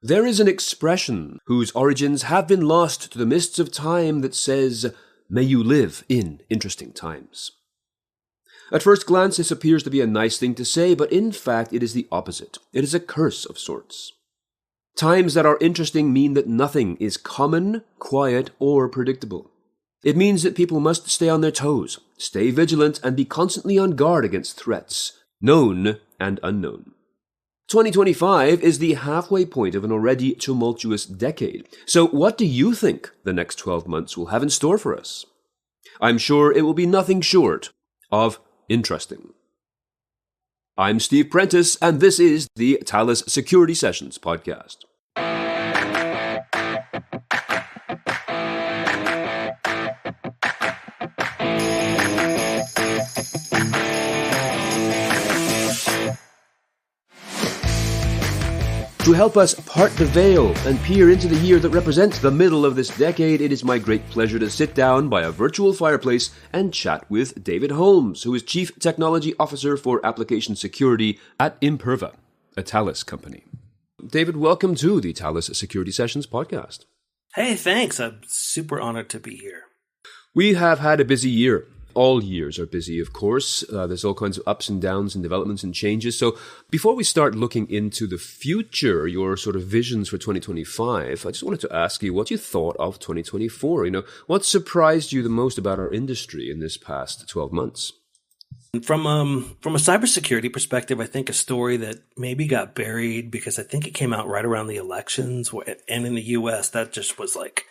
There is an expression whose origins have been lost to the mists of time that says, "May you live in interesting times." At first glance, this appears to be a nice thing to say, but in fact it is the opposite. It is a curse of sorts. Times that are interesting mean that nothing is common, quiet, or predictable. It means that people must stay on their toes, stay vigilant, and be constantly on guard against threats, known and unknown. 2025 is the halfway point of an already tumultuous decade. So what do you think the next 12 months will have in store for us? I'm sure it will be nothing short of interesting. I'm Steve Prentice, and this is the Thales Security Sessions podcast. To help us part the veil and peer into the year that represents the middle of this decade, it is my great pleasure to sit down by a virtual fireplace and chat with David Holmes, who is Chief Technology Officer for Application Security at Imperva, a Thales company. David, welcome to the Thales Security Sessions podcast. Hey, thanks. I'm super honored to be here. We have had a busy year. All years are busy, of course. There's all kinds of ups and downs and developments and changes. So before we start looking into the future, your sort of visions for 2025, I just wanted to ask you what you thought of 2024. What surprised you the most about our industry in this past 12 months? From a cybersecurity perspective, I think a story that maybe got buried because I think it came out right around the elections, and in the U.S. that just was like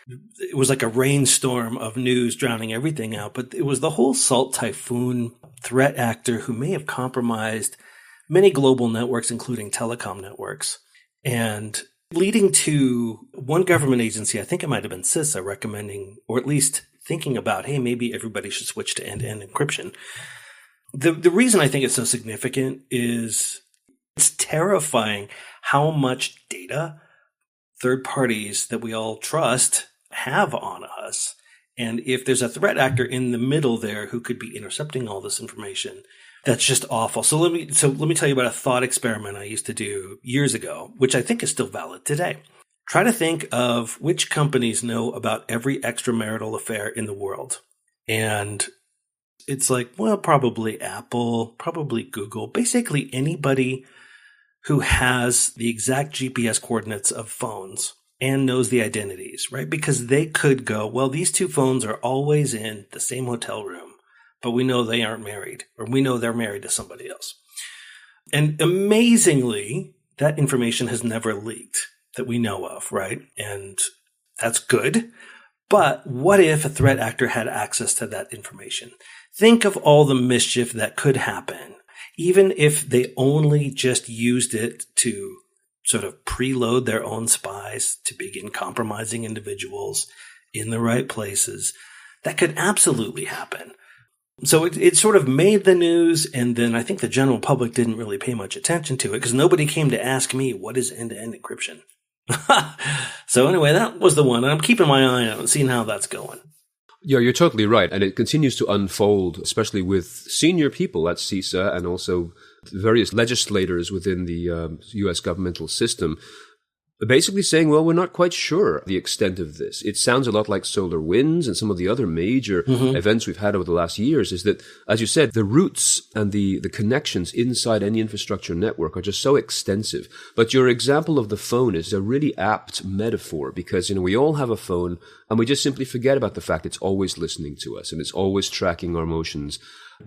a rainstorm of news drowning everything out. But it was the whole Salt Typhoon threat actor who may have compromised many global networks, including telecom networks, and leading to one government agency, I think it might have been CISA, recommending, or at least thinking about, hey, maybe everybody should switch to end-to-end encryption. The reason I think it's so significant is it's terrifying how much data third parties that we all trust have on us. And if there's a threat actor in the middle there who could be intercepting all this information, that's just awful. So let me tell you about a thought experiment I used to do years ago, which I think is still valid today. Try to think of which companies know about every extramarital affair in the world. And it's like, well, probably Apple, probably Google, basically anybody who has the exact GPS coordinates of phones and knows the identities, right? Because they could go, well, these two phones are always in the same hotel room, but we know they aren't married, or we know they're married to somebody else. And amazingly, that information has never leaked that we know of, right? And that's good. But what if a threat actor had access to that information? Think of all the mischief that could happen, even if they only just used it to sort of preload their own spies to begin compromising individuals in the right places. That could absolutely happen. So it sort of made the news, and then I think the general public didn't really pay much attention to it because nobody came to ask me, what is end-to-end encryption? So anyway, that was the one. And I'm keeping my eye on it and seeing how that's going. Yeah, you're totally right. And it continues to unfold, especially with senior people at CISA and also various legislators within the U.S. governmental system, basically saying, well, we're not quite sure the extent of this. It sounds a lot like SolarWinds and some of the other major events we've had over the last years, is that, as you said, the roots and the connections inside any infrastructure network are just so extensive. But your example of the phone is a really apt metaphor because, we all have a phone and we just simply forget about the fact it's always listening to us and it's always tracking our motions.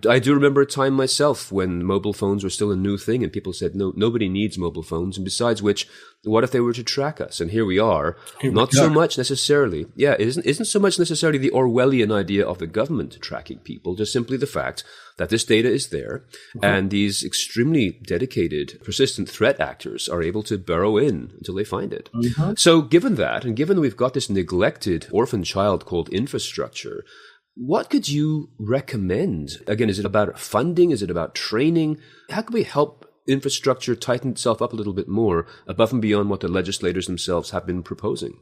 I do remember a time myself when mobile phones were still a new thing and people said, no, nobody needs mobile phones. And besides which, what if they were to track us? And here we are. Not so much necessarily. Yeah, it isn't so much necessarily the Orwellian idea of the government tracking people, just simply the fact that this data is there and these extremely dedicated, persistent threat actors are able to burrow in until they find it. So given that, and given that we've got this neglected orphan child called infrastructure, what could you recommend? Again, is it about funding? Is it about training? How can we help infrastructure tighten itself up a little bit more above and beyond what the legislators themselves have been proposing?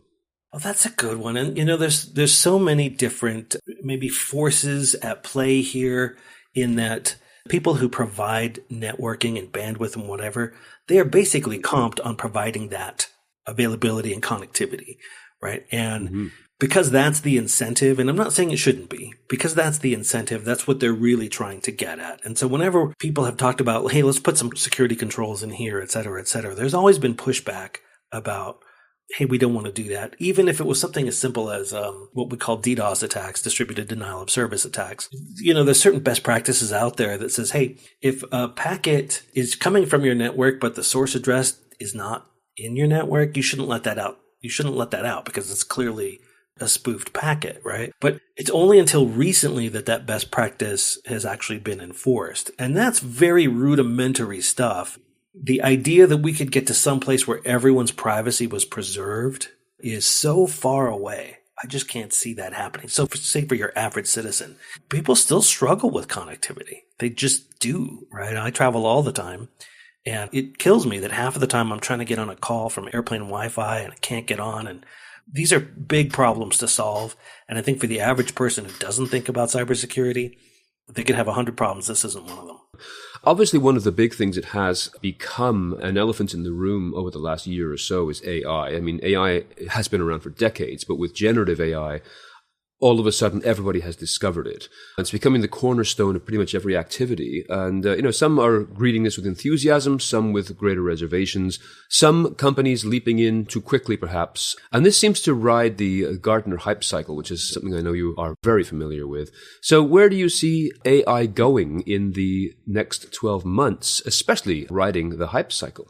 Well, that's a good one. And, there's so many different maybe forces at play here in that people who provide networking and bandwidth and whatever, they are basically comped on providing that availability and connectivity, right? And because that's the incentive, and I'm not saying it shouldn't be, because that's the incentive, that's what they're really trying to get at. And so whenever people have talked about, hey, let's put some security controls in here, et cetera, there's always been pushback about, hey, we don't want to do that. Even if it was something as simple as what we call DDoS attacks, distributed denial of service attacks. There's certain best practices out there that says, hey, if a packet is coming from your network, but the source address is not in your network, you shouldn't let that out. You shouldn't let that out because it's clearly a spoofed packet, right? But it's only until recently that best practice has actually been enforced. And that's very rudimentary stuff. The idea that we could get to some place where everyone's privacy was preserved is so far away. I just can't see that happening. So say for your average citizen, people still struggle with connectivity. They just do, right? I travel all the time. And it kills me that half of the time I'm trying to get on a call from airplane Wi-Fi and I can't get on. And these are big problems to solve. And I think for the average person who doesn't think about cybersecurity, they could have 100 problems. This isn't one of them. Obviously, one of the big things that has become an elephant in the room over the last year or so is AI. I mean, AI has been around for decades, but with generative AI, all of a sudden, everybody has discovered it. It's becoming the cornerstone of pretty much every activity. And, some are greeting this with enthusiasm, some with greater reservations, some companies leaping in too quickly, perhaps. And this seems to ride the Gartner hype cycle, which is something I know you are very familiar with. So where do you see AI going in the next 12 months, especially riding the hype cycle?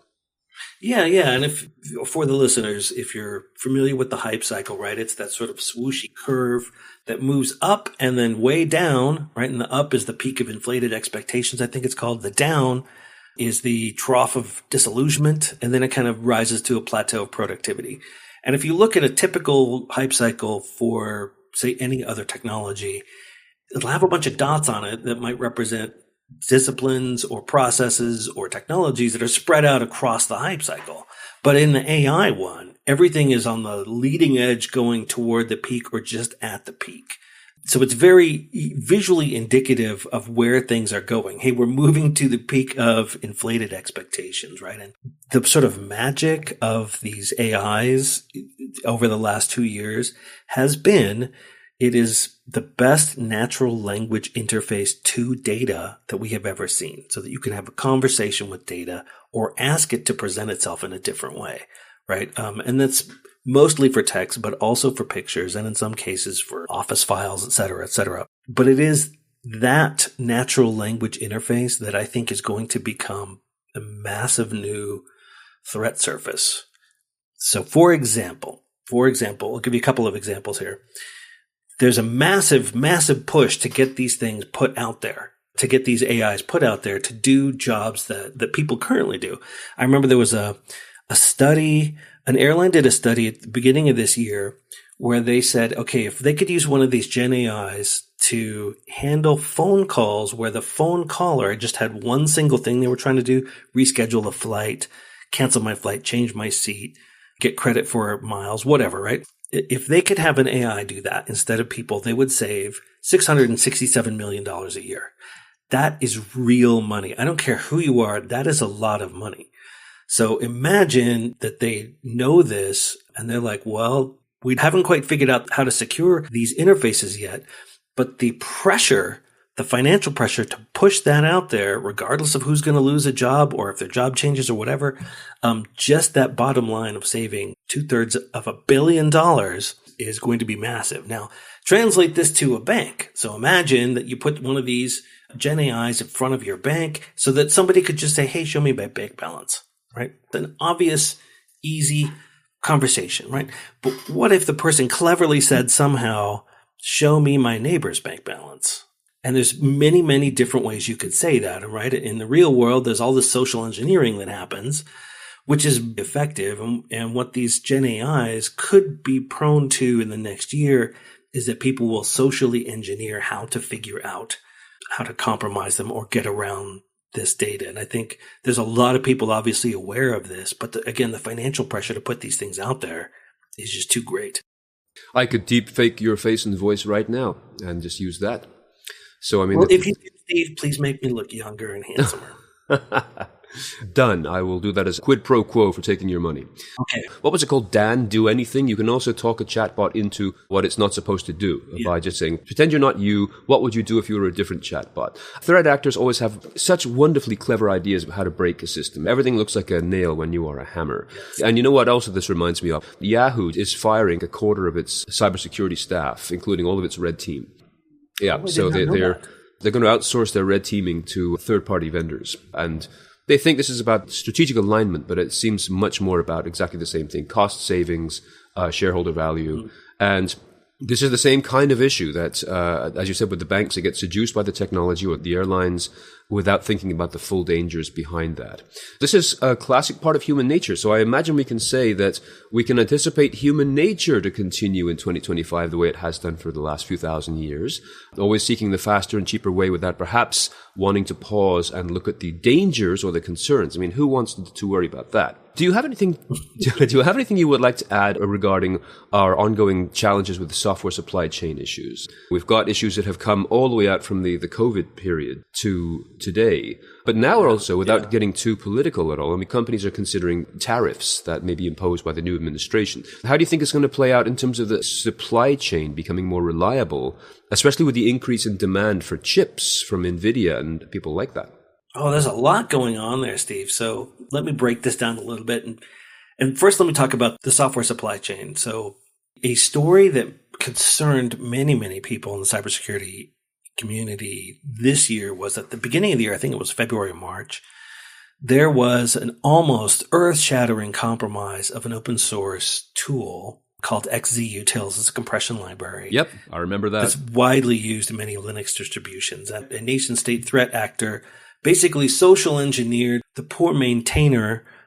Yeah. And if for the listeners, if you're familiar with the hype cycle, right, it's that sort of swooshy curve that moves up and then way down, right? And the up is the peak of inflated expectations, I think it's called. The down is the trough of disillusionment, and then it kind of rises to a plateau of productivity. And if you look at a typical hype cycle for, say, any other technology, it'll have a bunch of dots on it that might represent disciplines or processes or technologies that are spread out across the hype cycle. But in the AI one, everything is on the leading edge going toward the peak or just at the peak. So it's very visually indicative of where things are going. Hey, we're moving to the peak of inflated expectations, right? And the sort of magic of these AIs over the last 2 years has been it is the best natural language interface to data that we have ever seen, so that you can have a conversation with data or ask it to present itself in a different way, right? And that's mostly for text, but also for pictures, and in some cases for office files, et cetera, et cetera. But it is that natural language interface that I think is going to become a massive new threat surface. So for example, I'll give you a couple of examples here. There's a massive, massive push to get these things put out there, to get these AIs put out there to do jobs that people currently do. I remember there was a study, an airline did a study at the beginning of this year where they said, okay, if they could use one of these Gen AIs to handle phone calls where the phone caller just had one single thing they were trying to do, reschedule a flight, cancel my flight, change my seat, get credit for miles, whatever, right? If they could have an AI do that instead of people, they would save $667 million a year. That is real money. I don't care who you are. That is a lot of money. So imagine that they know this and they're like, well, we haven't quite figured out how to secure these interfaces yet, but the pressure, the financial pressure to push that out there, regardless of who's going to lose a job or if their job changes or whatever, just that bottom line of saving 2/3 of $1 billion is going to be massive. Now, translate this to a bank. So imagine that you put one of these Gen AIs in front of your bank so that somebody could just say, hey, show me my bank balance, right? An obvious, easy conversation, right? But what if the person cleverly said somehow, show me my neighbor's bank balance? And there's many, many different ways you could say that, right? In the real world, there's all this social engineering that happens, which is effective. And what these Gen AIs could be prone to in the next year is that people will socially engineer how to figure out how to compromise them or get around this data. And I think there's a lot of people obviously aware of this, but again, the financial pressure to put these things out there is just too great. I could deep fake your face and voice right now and just use that. So, I mean, well, if you do, Steve, please make me look younger and handsomer. Done. I will do that as quid pro quo for taking your money. Okay. What was it called? Dan, do anything. You can also talk a chatbot into what it's not supposed to do by just saying, pretend you're not you. What would you do if you were a different chatbot? Threat actors always have such wonderfully clever ideas of how to break a system. Everything looks like a nail when you are a hammer. And you know what also this reminds me of? Yahoo is firing a quarter of its cybersecurity staff, including all of its red team. Yeah, so they're going to outsource their red teaming to third-party vendors. And they think this is about strategic alignment, but it seems much more about exactly the same thing: cost savings, shareholder value. And this is the same kind of issue that, as you said, with the banks, they get seduced by the technology, or the airlines, without thinking about the full dangers behind that. This is a classic part of human nature. So I imagine we can say that we can anticipate human nature to continue in 2025 the way it has done for the last few thousand years, always seeking the faster and cheaper way without perhaps wanting to pause and look at the dangers or the concerns. I mean, who wants to worry about that? Do you have anything you would like to add regarding our ongoing challenges with the software supply chain issues? We've got issues that have come all the way out from the COVID period to today. But now also, without getting too political at all, I mean, companies are considering tariffs that may be imposed by the new administration. How do you think it's going to play out in terms of the supply chain becoming more reliable, especially with the increase in demand for chips from NVIDIA and people like that? Oh, there's a lot going on there, Steve. So let me break this down a little bit. And first, let me talk about the software supply chain. So a story that concerned many, many people in the cybersecurity community this year was at the beginning of the year, I think it was February or March, there was an almost earth-shattering compromise of an open source tool called XZUtils. It's a compression library. Yep, I remember that. It's widely used in many Linux distributions. A nation-state threat actor basically social engineered the poor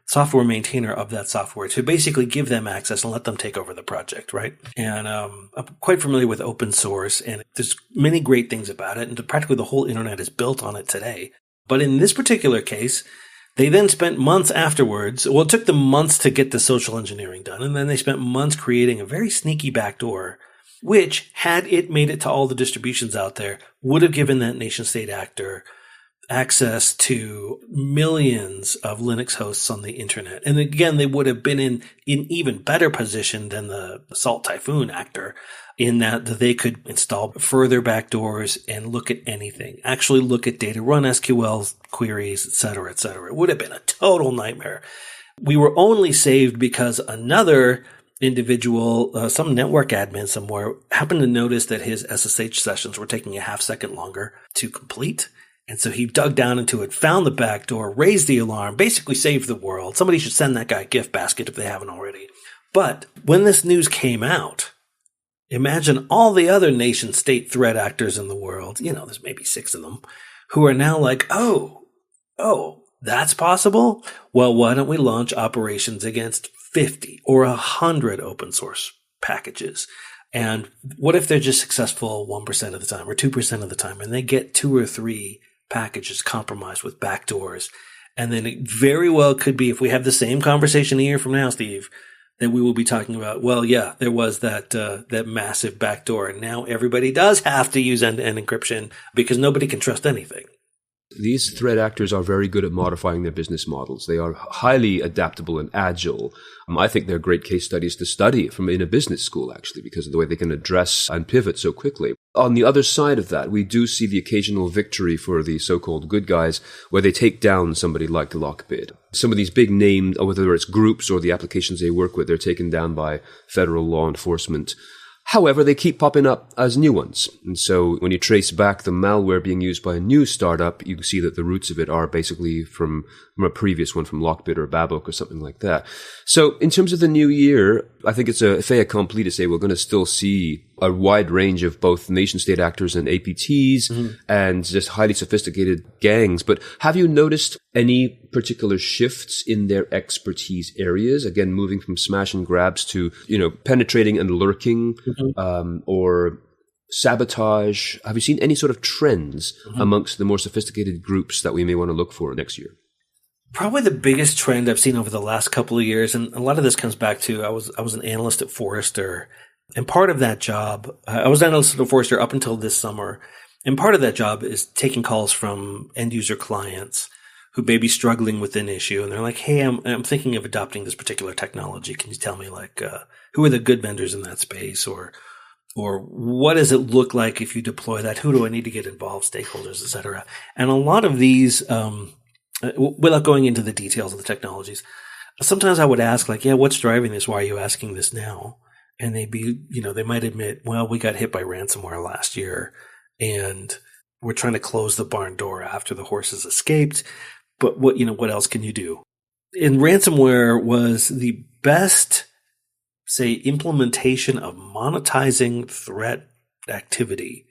software maintainer of that software to basically give them access and let them take over the project, right? And I'm quite familiar with open source, and there's many great things about it, and practically the whole internet is built on it today. But in this particular case, they then spent months afterwards. Well, it took them months to get the social engineering done, and then they spent months creating a very sneaky backdoor, which, had it made it to all the distributions out there, would have given that nation-state actor access to millions of Linux hosts on the internet. And again, they would have been in even better position than the Salt Typhoon actor, in that they could install further backdoors and look at anything, actually look at data, run SQL queries, et cetera, et cetera. It would have been a total nightmare. We were only saved because another individual, some network admin somewhere, happened to notice that his SSH sessions were taking a half second longer to complete. And so he dug down into it, found the back door, raised the alarm, basically saved the world. Somebody should send that guy a gift basket if they haven't already. But when this news came out, imagine all the other nation-state threat actors in the world, there's maybe 6 of them, who are now like, oh, that's possible? Well, why don't we launch operations against 50 or 100 open source packages? And what if they're just successful 1% of the time or 2% of the time, and they get 2 or 3 packages compromised with backdoors? And then it very well could be, if we have the same conversation a year from now, Steve, that we will be talking about, well, yeah, there was that massive backdoor, and now everybody does have to use end-to-end encryption because nobody can trust anything. These threat actors are very good at modifying their business models. They are highly adaptable and agile. I think they're great case studies to study from in a business school, actually, because of the way they can address and pivot so quickly. On the other side of that, we do see the occasional victory for the so-called good guys where they take down somebody like Lockbit. Some of these big names, whether it's groups or the applications they work with, they're taken down by federal law enforcement. However, they keep popping up as new ones. And so when you trace back the malware being used by a new startup, you can see that the roots of it are basically from a previous one, from Lockbit or Babok or something like that. So in terms of the new year, I think it's a fait accompli to say we're going to still see a wide range of both nation-state actors and APTs and just highly sophisticated gangs. But have you noticed any particular shifts in their expertise areas? Again, moving from smash and grabs to, penetrating and lurking, or sabotage. Have you seen any sort of trends amongst the more sophisticated groups that we may want to look for next year? Probably the biggest trend I've seen over the last couple of years, and a lot of this comes back to I was an analyst at Forrester, and part of that job, I was an analyst at Forrester up until this summer, and part of that job is taking calls from end user clients who may be struggling with an issue, and they're like, "Hey, I'm thinking of adopting this particular technology. Can you tell me who are the good vendors in that space, or what does it look like if you deploy that? Who do I need to get involved, stakeholders, et cetera?" And a lot of these, without going into the details of the technologies, sometimes I would ask, like, "Yeah, what's driving this? Why are you asking this now?" And they might admit, "Well, we got hit by ransomware last year, and we're trying to close the barn door after the horses escaped. But what else can you do?" And ransomware was the best, say, implementation of monetizing threat activity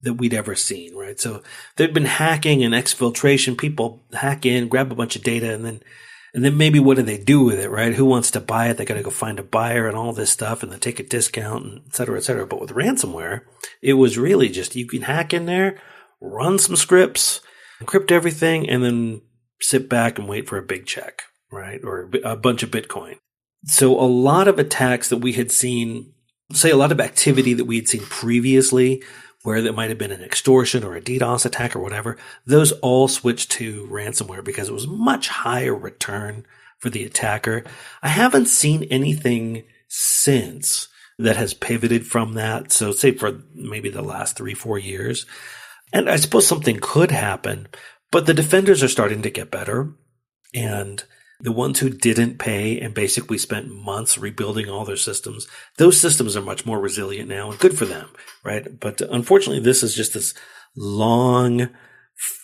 that we'd ever seen, right? So there'd been hacking and exfiltration. People hack in, grab a bunch of data, and then maybe what do they do with it, right? Who wants to buy it? They got to go find a buyer and all this stuff, and then take a discount, and et cetera, et cetera. But with ransomware, it was really just, you can hack in there, run some scripts, encrypt everything, and then sit back and wait for a big check, right? Or a bunch of Bitcoin. So a lot of attacks that we had seen, say a lot of activity that we had seen previously, where there might have been an extortion or a DDoS attack or whatever, those all switched to ransomware because it was much higher return for the attacker. I haven't seen anything since that has pivoted from that. So say for maybe the last 3-4 years. And I suppose something could happen, but the defenders are starting to get better. And the ones who didn't pay and basically spent months rebuilding all their systems, those systems are much more resilient now, and good for them, right? But unfortunately, this is just this long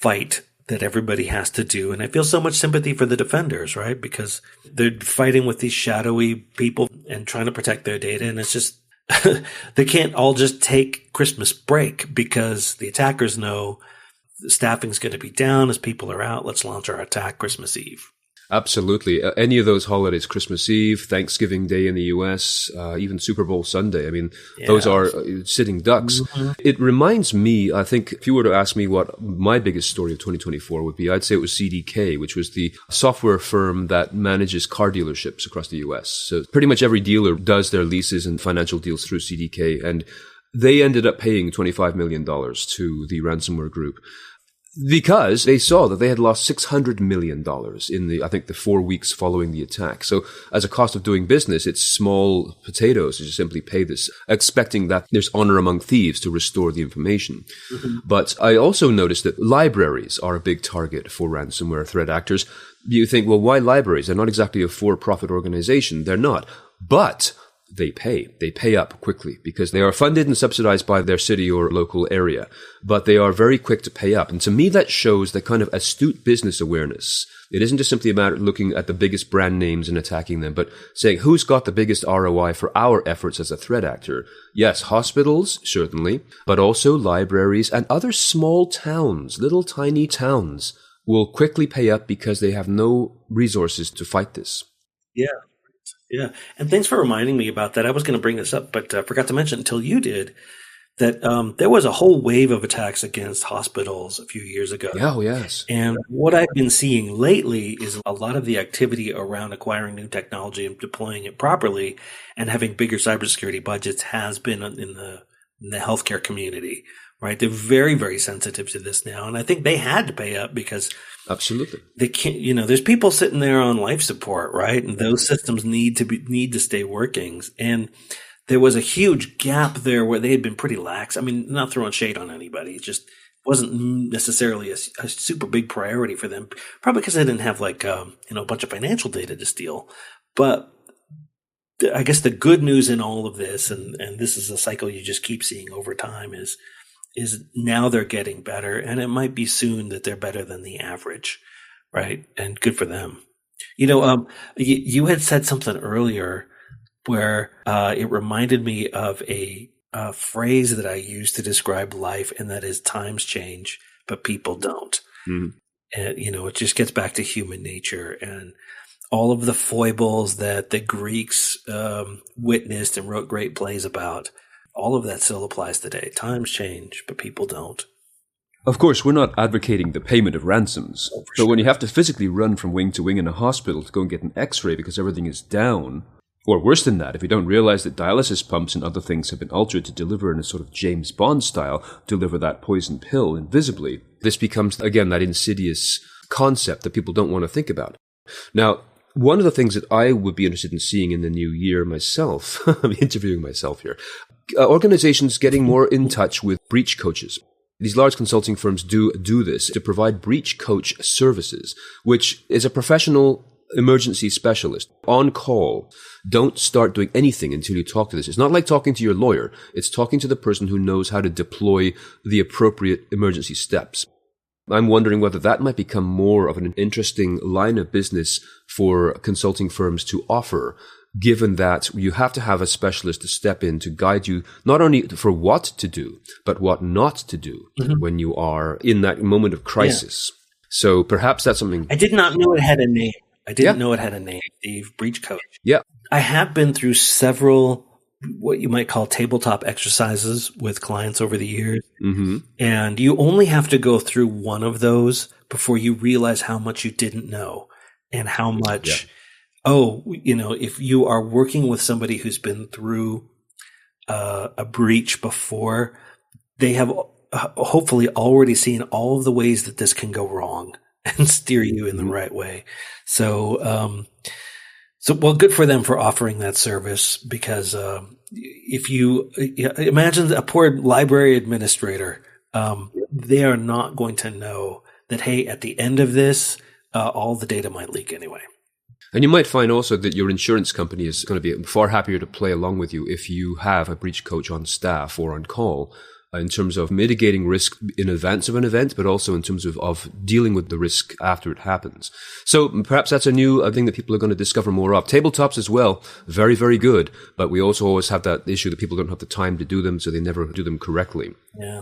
fight that everybody has to do. And I feel so much sympathy for the defenders, right? Because they're fighting with these shadowy people and trying to protect their data. And it's just, they can't all just take Christmas break because the attackers know the staffing's going to be down as people are out. Let's launch our attack Christmas Eve. Absolutely. Any of those holidays, Christmas Eve, Thanksgiving Day in the US, even Super Bowl Sunday. I mean, those are sitting ducks. Mm-hmm. It reminds me, I think, if you were to ask me what my biggest story of 2024 would be, I'd say it was CDK, which was the software firm that manages car dealerships across the US. So pretty much every dealer does their leases and financial deals through CDK. And they ended up paying $25 million to the ransomware group, because they saw that they had lost $600 million in the 4 weeks following the attack. So as a cost of doing business, it's small potatoes to just simply pay this, expecting that there's honor among thieves to restore the information. Mm-hmm. But I also noticed that libraries are a big target for ransomware threat actors. You think, well, why libraries? They're not exactly a for-profit organization. They're not. But they pay up quickly because they are funded and subsidized by their city or local area, but they are very quick to pay up. And to me, that shows the kind of astute business awareness. It isn't just simply a matter of looking at the biggest brand names and attacking them, but saying who's got the biggest ROI for our efforts as a threat actor. Yes, hospitals, certainly, but also libraries and other small towns, little tiny towns will quickly pay up because they have no resources to fight this. Yeah. And thanks for reminding me about that. I was going to bring this up, but forgot to mention until you did that there was a whole wave of attacks against hospitals a few years ago. Oh, yes. And what I've been seeing lately is a lot of the activity around acquiring new technology and deploying it properly and having bigger cybersecurity budgets has been in the healthcare community, right? They're very, very sensitive to this now. And I think they had to pay up because absolutely, they can't, there's people sitting there on life support, right? And those systems need to stay working. And there was a huge gap there where they had been pretty lax. I mean, not throwing shade on anybody. It just wasn't necessarily a super big priority for them, probably because they didn't have a bunch of financial data to steal. But I guess the good news in all of this, and this is a cycle you just keep seeing over time, is now they're getting better, and it might be soon that they're better than the average, right? And good for them. You had said something earlier where it reminded me of a phrase that I use to describe life, and that is times change, but people don't. Mm-hmm. And, it just gets back to human nature and all of the foibles that the Greeks witnessed and wrote great plays about. All of that still applies today. Times change, but people don't. Of course, we're not advocating the payment of ransoms. But when you have to physically run from wing to wing in a hospital to go and get an x-ray because everything is down, or worse than that, if you don't realize that dialysis pumps and other things have been altered to deliver in a sort of James Bond style, deliver that poison pill invisibly, this becomes, again, that insidious concept that people don't want to think about. Now, one of the things that I would be interested in seeing in the new year myself, I'm interviewing myself here, organizations getting more in touch with breach coaches. These large consulting firms do this to provide breach coach services, which is a professional emergency specialist on call. Don't start doing anything until you talk to this. It's not like talking to your lawyer. It's talking to the person who knows how to deploy the appropriate emergency steps. I'm wondering whether that might become more of an interesting line of business for consulting firms to offer, given that you have to have a specialist to step in to guide you not only for what to do, but what not to do when you are in that moment of crisis. Yeah. So perhaps that's something. I did not know it had a name. I didn't know it had a name, Steve, breach coach. Yeah. I have been through several what you might call tabletop exercises with clients over the years. Mm-hmm. And you only have to go through one of those before you realize how much you didn't know and how much, if you are working with somebody who's been through a breach before, they have hopefully already seen all of the ways that this can go wrong and steer you in the right way. So, well, good for them for offering that service, because if you imagine a poor library administrator, they are not going to know that, hey, at the end of this, all the data might leak anyway. And you might find also that your insurance company is going to be far happier to play along with you if you have a breach coach on staff or on call, in terms of mitigating risk in advance of an event, but also in terms of dealing with the risk after it happens. So perhaps that's a new thing that people are going to discover more of. Tabletops as well, very, very good. But we also always have that issue that people don't have the time to do them, so they never do them correctly. Yeah.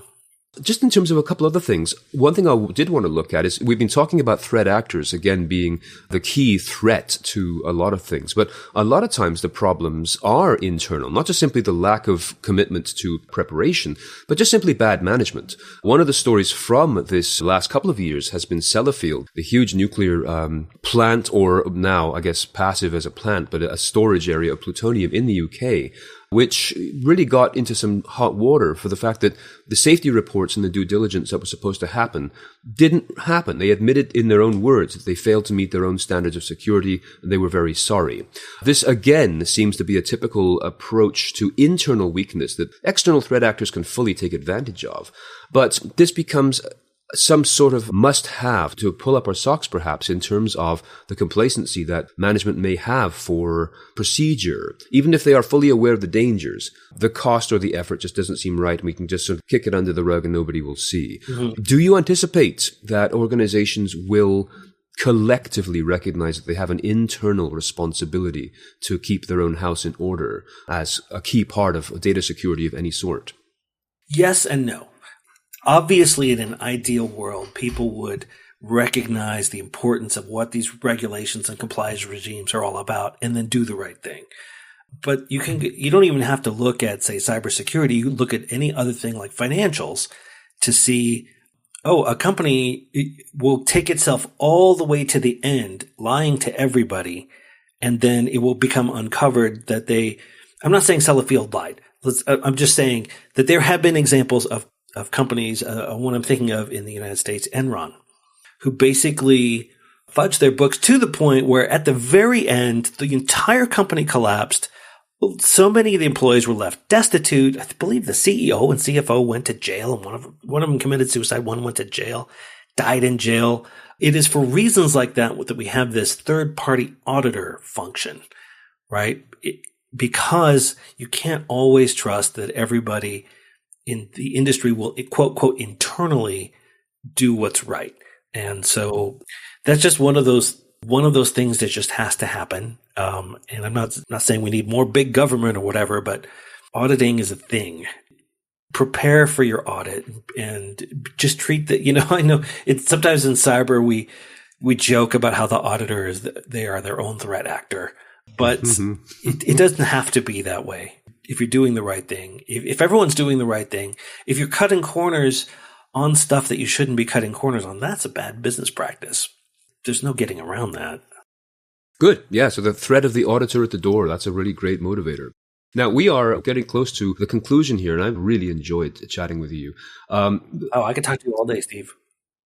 Just in terms of a couple other things, one thing I did want to look at is we've been talking about threat actors, again, being the key threat to a lot of things. But a lot of times the problems are internal, not just simply the lack of commitment to preparation, but just simply bad management. One of the stories from this last couple of years has been Sellafield, the huge nuclear plant, or now, I guess, passive as a plant, but a storage area of plutonium in the UK, which really got into some hot water for the fact that the safety reports and the due diligence that was supposed to happen didn't happen. They admitted in their own words that they failed to meet their own standards of security, and they were very sorry. This, again, seems to be a typical approach to internal weakness that external threat actors can fully take advantage of. But this becomes some sort of must-have to pull up our socks, perhaps, in terms of the complacency that management may have for procedure. Even if they are fully aware of the dangers, the cost or the effort just doesn't seem right, and we can just sort of kick it under the rug and nobody will see. Mm-hmm. Do you anticipate that organizations will collectively recognize that they have an internal responsibility to keep their own house in order as a key part of data security of any sort? Yes and no. Obviously, in an ideal world, people would recognize the importance of what these regulations and compliance regimes are all about and then do the right thing. But you don't even have to look at, say, cybersecurity. You look at any other thing like financials to see, a company will take itself all the way to the end, lying to everybody, and then it will become uncovered that I'm not saying Sellafield lied. I'm just saying that there have been examples of companies, one I'm thinking of in the United States, Enron, who basically fudged their books to the point where at the very end, the entire company collapsed. So many of the employees were left destitute. I believe the CEO and CFO went to jail, and one of them committed suicide. One went to jail, died in jail. It is for reasons like that we have this third-party auditor function, right? Because you can't always trust that everybody in the industry will, quote, quote, internally do what's right. And so that's just one of those things that just has to happen. And I'm not saying we need more big government or whatever, but auditing is a thing. Prepare for your audit and just treat I know it's sometimes in cyber, we joke about how the auditor they are their own threat actor, but it doesn't have to be that way. If you're doing the right thing, if everyone's doing the right thing, if you're cutting corners on stuff that you shouldn't be cutting corners on, that's a bad business practice. There's no getting around that. Good. Yeah. So the threat of the auditor at the door, that's a really great motivator. Now, we are getting close to the conclusion here, and I've really enjoyed chatting with you. I could talk to you all day, Steve.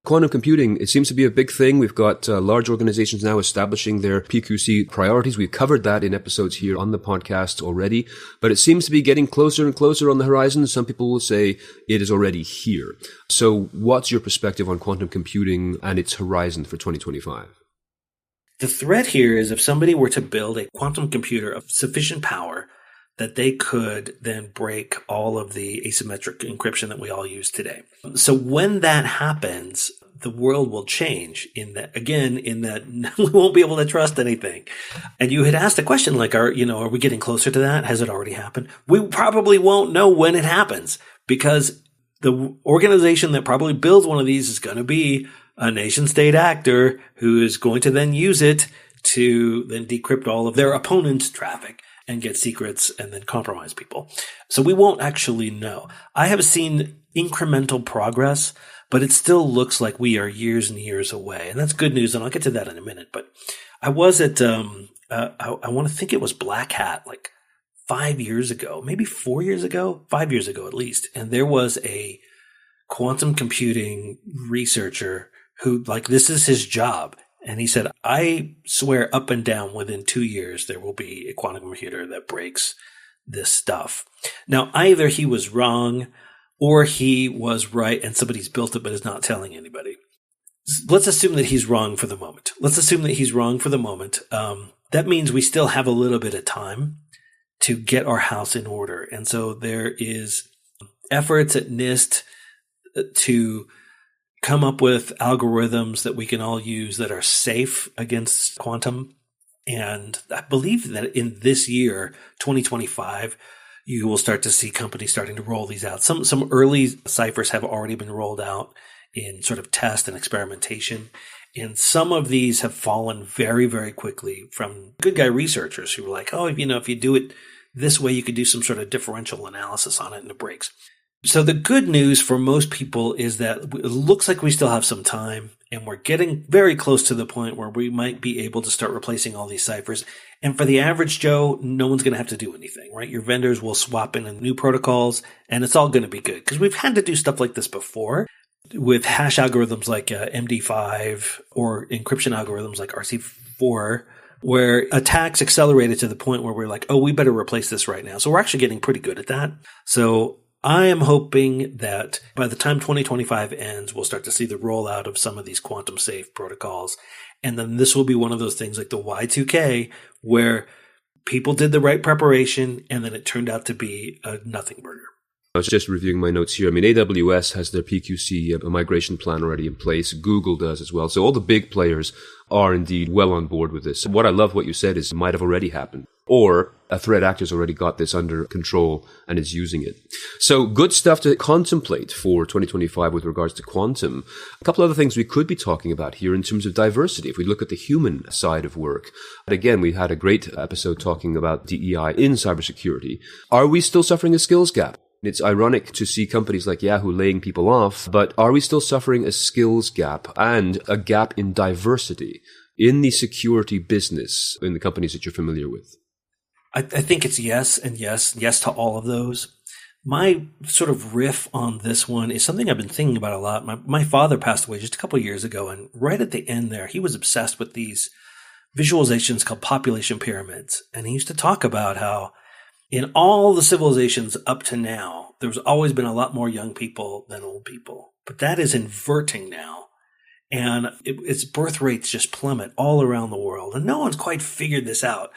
Quantum computing, it seems to be a big thing. We've got large organizations now establishing their PQC priorities. We've covered that in episodes here on the podcast already, but it seems to be getting closer and closer on the horizon. Some people will say it is already here. So what's your perspective on quantum computing and its horizon for 2025? The threat here is if somebody were to build a quantum computer of sufficient power that they could then break all of the asymmetric encryption that we all use today. So when that happens, the world will change in that we won't be able to trust anything. And you had asked a question like, are we getting closer to that? Has it already happened? We probably won't know when it happens because the organization that probably builds one of these is going to be a nation state actor who is going to then use it to then decrypt all of their opponent's traffic and get secrets and then compromise people. So we won't actually know. I have seen incremental progress, but it still looks like we are years and years away. And that's good news. And I'll get to that in a minute. But I was at, I want to think it was Black Hat like 5 years ago, maybe 4 years ago, 5 years ago at least. And there was a quantum computing researcher who this is his job. And he said, I swear up and down within 2 years, there will be a quantum computer that breaks this stuff. Now, either he was wrong or he was right and somebody's built it but is not telling anybody. Let's assume that he's wrong for the moment. That means we still have a little bit of time to get our house in order. And so there is efforts at NIST to come up with algorithms that we can all use that are safe against quantum. And I believe that in this year, 2025, you will start to see companies starting to roll these out. Some early ciphers have already been rolled out in sort of test and experimentation. And some of these have fallen very, very quickly from good guy researchers who were like, oh, if you do it this way, you could do some sort of differential analysis on it and it breaks. So the good news for most people is that it looks like we still have some time and we're getting very close to the point where we might be able to start replacing all these ciphers. And for the average Joe, no one's going to have to do anything, right? Your vendors will swap in new protocols and it's all going to be good because we've had to do stuff like this before with hash algorithms like MD5 or encryption algorithms like RC4, where attacks accelerated to the point where we're like, oh, we better replace this right now. So we're actually getting pretty good at that. So I am hoping that by the time 2025 ends, we'll start to see the rollout of some of these quantum safe protocols. And then this will be one of those things like the Y2K where people did the right preparation and then it turned out to be a nothing burger. I was just reviewing my notes here. I mean, AWS has their PQC migration plan already in place. Google does as well. So all the big players are indeed well on board with this. What I love what you said is it might have already happened. Or a threat actor's already got this under control and is using it. So good stuff to contemplate for 2025 with regards to quantum. A couple other things we could be talking about here in terms of diversity. If we look at the human side of work. And again, we had a great episode talking about DEI in cybersecurity. Are we still suffering a skills gap? It's ironic to see companies like Yahoo laying people off, but are we still suffering a skills gap and a gap in diversity in the security business in the companies that you're familiar with? I think it's yes and yes to all of those. My sort of riff on this one is something I've been thinking about a lot. My father passed away just a couple of years ago, and right at the end there, he was obsessed with these visualizations called population pyramids. And he used to talk about how in all the civilizations up to now, there's always been a lot more young people than old people. But that is inverting now. And its birth rates just plummet all around the world. And no one's quite figured this out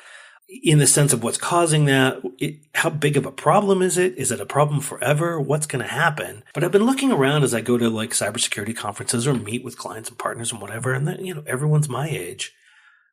in the sense of what's causing that. How big of a problem is it? Is it a problem forever? What's going to happen? But I've been looking around as I go to like cybersecurity conferences or meet with clients and partners and whatever. And then, everyone's my age,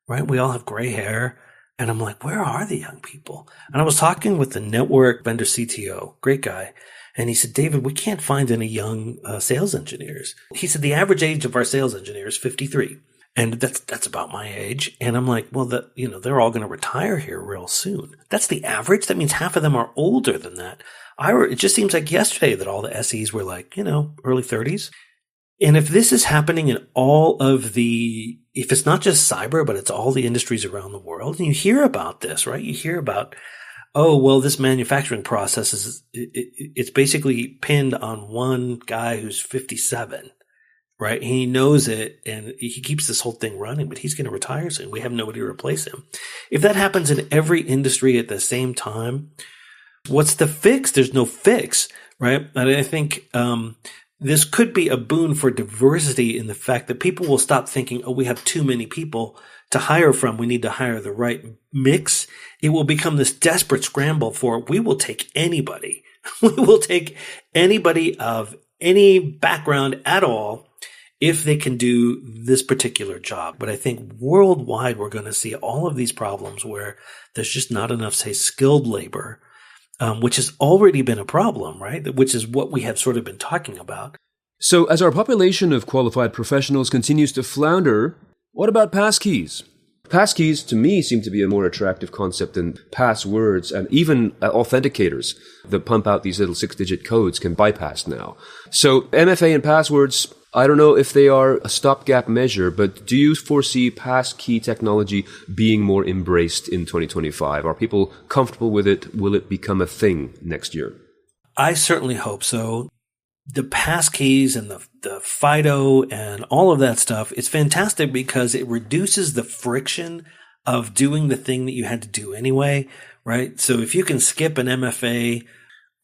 right? We all have gray hair. And I'm like, where are the young people? And I was talking with the network vendor CTO, great guy. And he said, David, we can't find any young sales engineers. He said, the average age of our sales engineer is 53. And that's about my age. And I'm like, well, they're all going to retire here real soon. That's the average. That means half of them are older than that. It just seems like yesterday that all the SEs were like, early 30s. And if this is happening in if it's not just cyber, but it's all the industries around the world, and you hear about this, right? You hear about, oh, well, this manufacturing process it's basically pinned on one guy who's 57, right? He knows it, and he keeps this whole thing running, but he's going to retire soon. We have nobody to replace him. If that happens in every industry at the same time, what's the fix? There's no fix, right? And I think this could be a boon for diversity in the fact that people will stop thinking, oh, we have too many people to hire from. We need to hire the right mix. It will become this desperate scramble for, we will take anybody. We will take anybody of any background at all if they can do this particular job. But I think worldwide, we're going to see all of these problems where there's just not enough, say, skilled labor, which has already been a problem, right? Which is what we have sort of been talking about. So as our population of qualified professionals continues to flounder, what about passkeys? Passkeys, to me, seem to be a more attractive concept than passwords, and even authenticators that pump out these little 6-digit codes can bypass now. So MFA and passwords, I don't know if they are a stopgap measure, but do you foresee passkey technology being more embraced in 2025? Are people comfortable with it? Will it become a thing next year? I certainly hope so. The passkeys and the FIDO and all of that stuff, it's fantastic because it reduces the friction of doing the thing that you had to do anyway, right? So if you can skip an MFA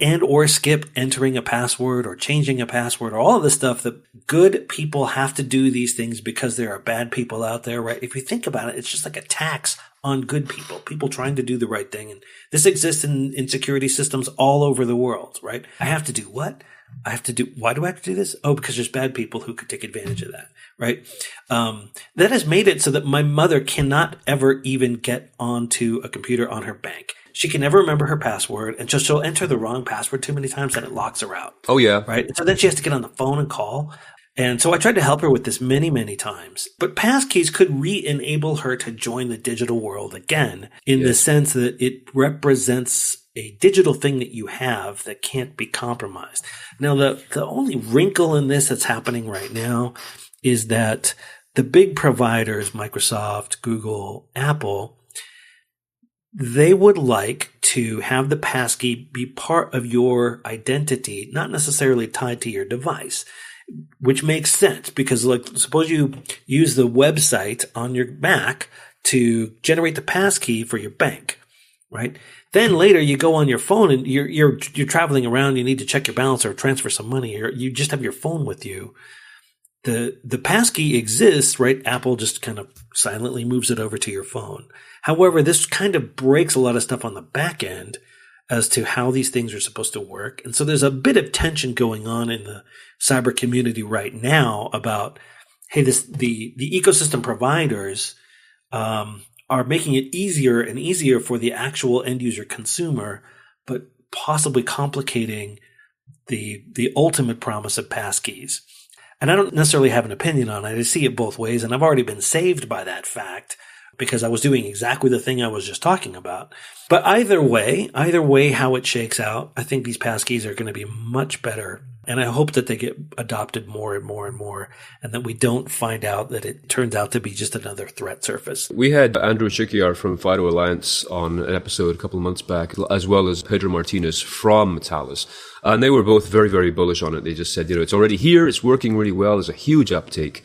and or skip entering a password or changing a password or all of the stuff that good people have to do these things because there are bad people out there, right? If you think about it, it's just like a tax on good people trying to do the right thing. And this exists in security systems all over the world, right? I have to do what? Why do I have to do this? Oh, because there's bad people who could take advantage of that, right? That has made it so that my mother cannot ever even get onto a computer on her bank. She can never remember her password, and just she'll enter the wrong password too many times and it locks her out. Oh, yeah. Right? And so then she has to get on the phone and call. And so I tried to help her with this many, many times. But passkeys could re-enable her to join the digital world again in the sense that it represents a digital thing that you have that can't be compromised. Now, the only wrinkle in this that's happening right now is that the big providers, Microsoft, Google, Apple, they would like to have the passkey be part of your identity, not necessarily tied to your device, which makes sense because, like, suppose you use the website on your Mac to generate the passkey for your bank, right? Then later you go on your phone and you're traveling around, you need to check your balance or transfer some money, or you just have your phone with you. The passkey exists, right? Apple just kind of silently moves it over to your phone. However, this kind of breaks a lot of stuff on the back end as to how these things are supposed to work. And so there's a bit of tension going on in the cyber community right now about, hey, the ecosystem providers are making it easier and easier for the actual end user consumer, but possibly complicating the ultimate promise of passkeys. And I don't necessarily have an opinion on it. I see it both ways, and I've already been saved by that fact because I was doing exactly the thing I was just talking about. But either way how it shakes out, I think these passkeys are going to be much better. And I hope that they get adopted more and more and more, and that we don't find out that it turns out to be just another threat surface. We had Andrew Shikyar from FIDO Alliance on an episode a couple of months back, as well as Pedro Martinez from Thales. And they were both very, very bullish on it. They just said, it's already here. It's working really well. There's a huge uptake.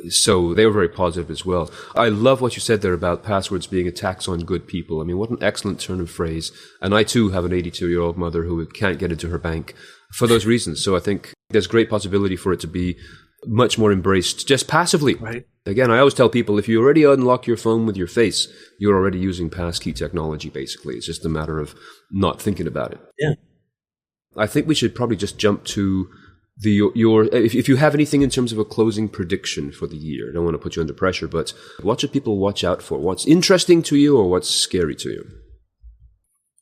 So they were very positive as well. I love what you said there about passwords being a tax on good people. I mean, what an excellent turn of phrase. And I too have an 82-year-old mother who can't get into her bank for those reasons. So I think there's great possibility for it to be much more embraced just passively. Right. Again, I always tell people, if you already unlock your phone with your face, you're already using passkey technology, basically. It's just a matter of not thinking about it. Yeah. I think we should probably just jump to if you have anything in terms of a closing prediction for the year. I don't want to put you under pressure, but what should people watch out for? What's interesting to you or what's scary to you?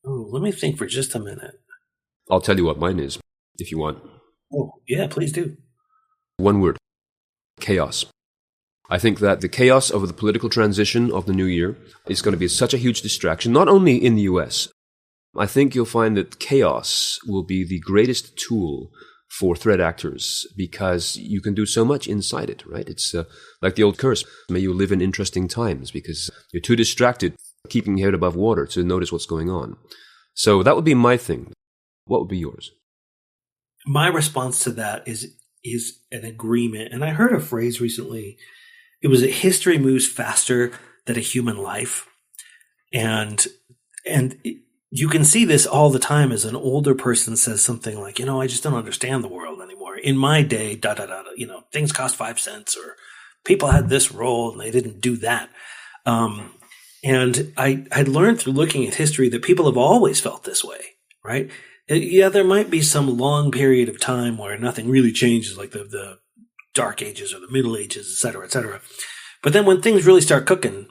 Oh, let me think for just a minute. I'll tell you what mine is, if you want. Oh, yeah, please do. One word: chaos. I think that the chaos of the political transition of the new year is going to be such a huge distraction, not only in the US. I think you'll find that chaos will be the greatest tool for threat actors because you can do so much inside it, right? It's like the old curse, may you live in interesting times, because you're too distracted keeping your head above water to notice what's going on. So that would be my thing. What would be yours? My response to that is is an agreement. And I heard a phrase recently. It was that history moves faster than a human life. And you can see this all the time as an older person says something like, I just don't understand the world anymore. In my day, things cost 5 cents, or people had this role and they didn't do that. And I learned through looking at history that people have always felt this way, right? Yeah, there might be some long period of time where nothing really changes, like the Dark Ages or the Middle Ages, et cetera, et cetera. But then when things really start cooking,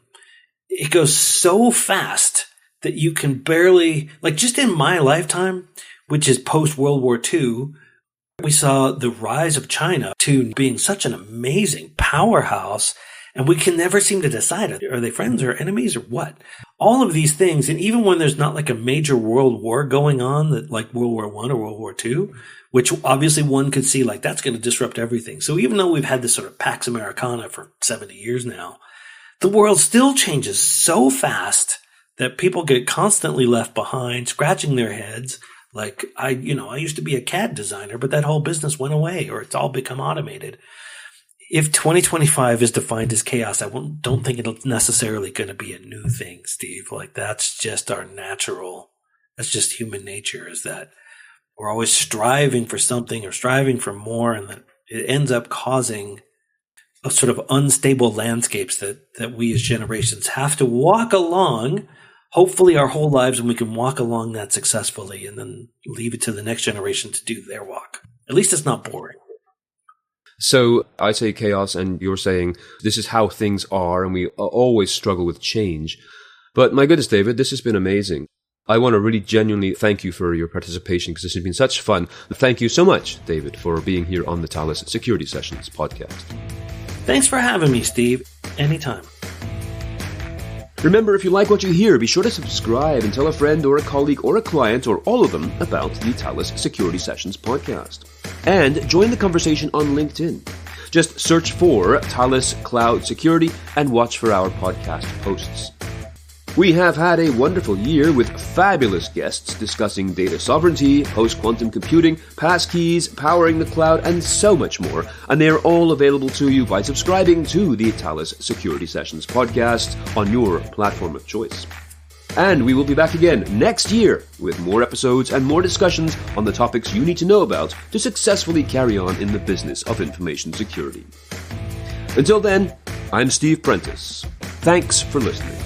it goes so fast that you can barely, like just in my lifetime, which is post-World War II, we saw the rise of China to being such an amazing powerhouse, and we can never seem to decide, are they friends or enemies or what? All of these things, and even when there's not like a major world war going on, that like World War I or World War II, which obviously one could see like that's going to disrupt everything. So even though we've had this sort of Pax Americana for 70 years now, the world still changes so fast that people get constantly left behind, scratching their heads. Like I used to be a CAD designer, but that whole business went away, or it's all become automated. If 2025 is defined as chaos, I don't think it's necessarily going to be a new thing, Steve. Like that's just that's just human nature, is that we're always striving for something or striving for more, and that it ends up causing a sort of unstable landscapes that we as generations have to walk along, hopefully our whole lives, and we can walk along that successfully and then leave it to the next generation to do their walk. At least it's not boring. So I say chaos, and you're saying this is how things are, and we always struggle with change. But my goodness, David, this has been amazing. I want to really genuinely thank you for your participation, because this has been such fun. Thank you so much, David, for being here on the Thales Security Sessions podcast. Thanks for having me, Steve. Anytime. Remember, if you like what you hear, be sure to subscribe and tell a friend or a colleague or a client or all of them about the Thales Security Sessions podcast. And join the conversation on LinkedIn. Just search for Thales Cloud Security and watch for our podcast posts. We have had a wonderful year with fabulous guests discussing data sovereignty, post-quantum computing, passkeys, powering the cloud, and so much more. And they are all available to you by subscribing to the Thales Security Sessions podcast on your platform of choice. And we will be back again next year with more episodes and more discussions on the topics you need to know about to successfully carry on in the business of information security. Until then, I'm Steve Prentice. Thanks for listening.